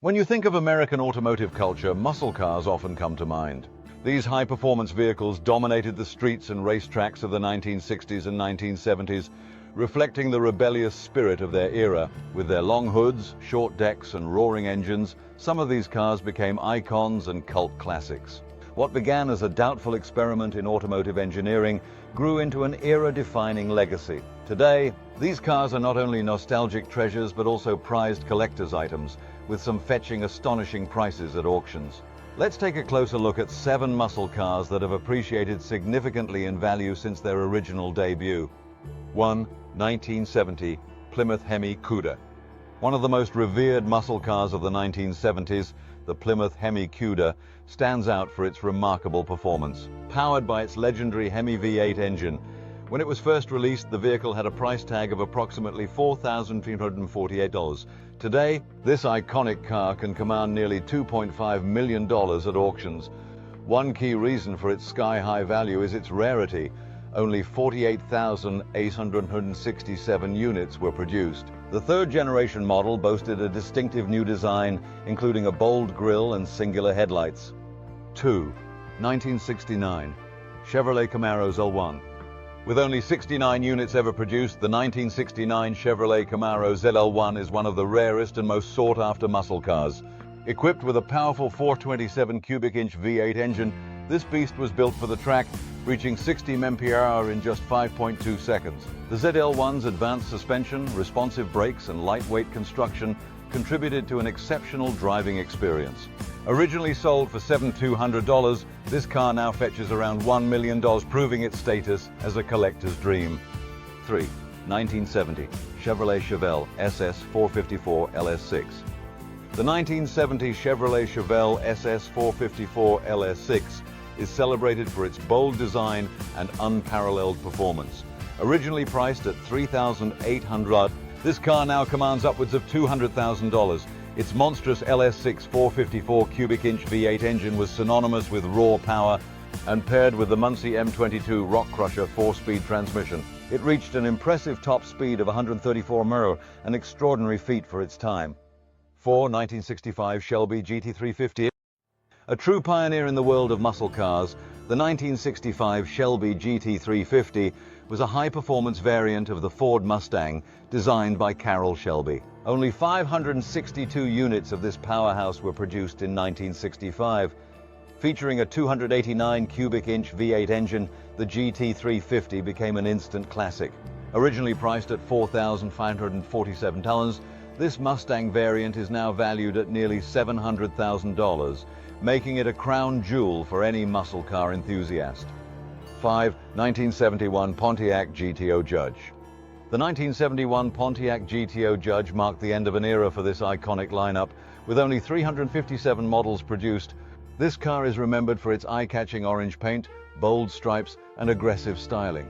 When you think of American automotive culture, muscle cars often come to mind. These high-performance vehicles dominated the streets and racetracks of the 1960s and 1970s, reflecting the rebellious spirit of their era. With their long hoods, short decks, and roaring engines, some of these cars became icons and cult classics. What began as a doubtful experiment in automotive engineering grew into an era-defining legacy. Today, these cars are not only nostalgic treasures but also prized collector's items, with some fetching astonishing prices at auctions. Let's take a closer look at 7 muscle cars that have appreciated significantly in value since their original debut. 1. 1970 Plymouth Hemi Cuda. One of the most revered muscle cars of the 1970s, the Plymouth Hemi Cuda stands out for its remarkable performance. Powered by its legendary Hemi V8 engine, when it was first released, the vehicle had a price tag of approximately $4,348. Today, this iconic car can command nearly $2.5 million at auctions. One key reason for its sky-high value is its rarity. Only 48,867 units were produced. The third-generation model boasted a distinctive new design, including a bold grille and singular headlights. 2. 1969 Chevrolet Camaro ZL1. With only 69 units ever produced, the 1969 Chevrolet Camaro ZL1 is one of the rarest and most sought-after muscle cars. Equipped with a powerful 427 cubic-inch V8 engine, this beast was built for the track, reaching 60 mph in just 5.2 seconds. The ZL1's advanced suspension, responsive brakes, and lightweight construction contributed to an exceptional driving experience. Originally sold for $7,200, this car now fetches around $1 million, proving its status as a collector's dream. 3. 1970 Chevrolet Chevelle SS 454 LS6. The 1970 Chevrolet Chevelle SS 454 LS6 is celebrated for its bold design and unparalleled performance. Originally priced at $3,800, this car now commands upwards of $200,000. Its monstrous LS6 454 cubic-inch V8 engine was synonymous with raw power, and paired with the Muncie M22 Rock Crusher 4-speed transmission, it reached an impressive top speed of 134 mph, an extraordinary feat for its time. 4. 1965 Shelby GT350. A true pioneer in the world of muscle cars, the 1965 Shelby GT350 was a high-performance variant of the Ford Mustang designed by Carroll Shelby. Only 562 units of this powerhouse were produced in 1965. Featuring a 289 cubic-inch V8 engine, the GT350 became an instant classic. Originally priced at $4,547, this Mustang variant is now valued at nearly $700,000, making it a crown jewel for any muscle car enthusiast. 5. 1971 Pontiac GTO Judge. The 1971 Pontiac GTO Judge marked the end of an era for this iconic lineup. With only 357 models produced, this car is remembered for its eye-catching orange paint, bold stripes, and aggressive styling.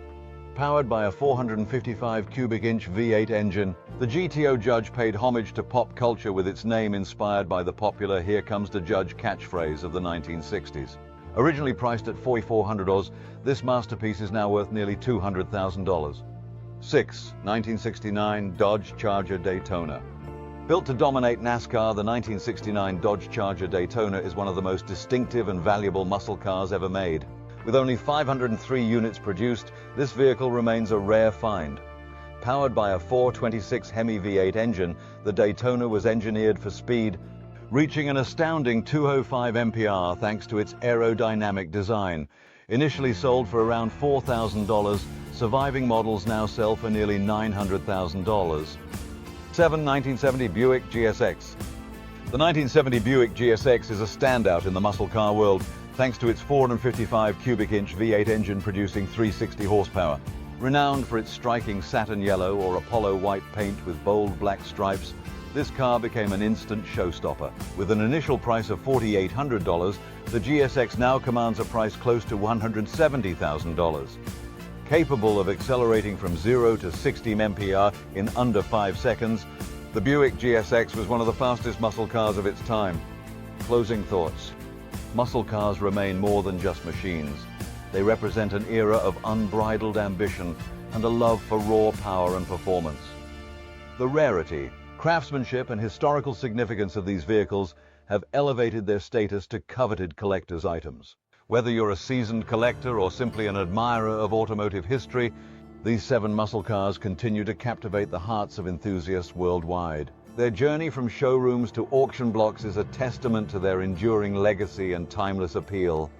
Powered by a 455 cubic-inch V8 engine, the GTO Judge paid homage to pop culture with its name inspired by the popular "Here Comes the Judge" catchphrase of the 1960s. Originally priced at $4,400, this masterpiece is now worth nearly $200,000. 6. 1969 Dodge Charger Daytona. Built to dominate NASCAR, the 1969 Dodge Charger Daytona is one of the most distinctive and valuable muscle cars ever made. With only 503 units produced, this vehicle remains a rare find. Powered by a 426 Hemi V8 engine, the Daytona was engineered for speed, reaching an astounding 205 mph thanks to its aerodynamic design. Initially sold for around $4,000, surviving models now sell for nearly $900,000. 7. 1970 Buick GSX. The 1970 Buick GSX is a standout in the muscle car world, thanks to its 455 cubic-inch V8 engine producing 360 horsepower. Renowned for its striking satin yellow or Apollo white paint with bold black stripes, this car became an instant showstopper. With an initial price of $4,800, the GSX now commands a price close to $170,000. Capable of accelerating from 0 to 60 mph in under 5 seconds, the Buick GSX was one of the fastest muscle cars of its time. Closing thoughts. Muscle cars remain more than just machines. They represent an era of unbridled ambition and a love for raw power and performance. The rarity, Craftsmanship and historical significance of these vehicles have elevated their status to coveted collector's items. Whether you're a seasoned collector or simply an admirer of automotive history, these 7 muscle cars continue to captivate the hearts of enthusiasts worldwide. Their journey from showrooms to auction blocks is a testament to their enduring legacy and timeless appeal.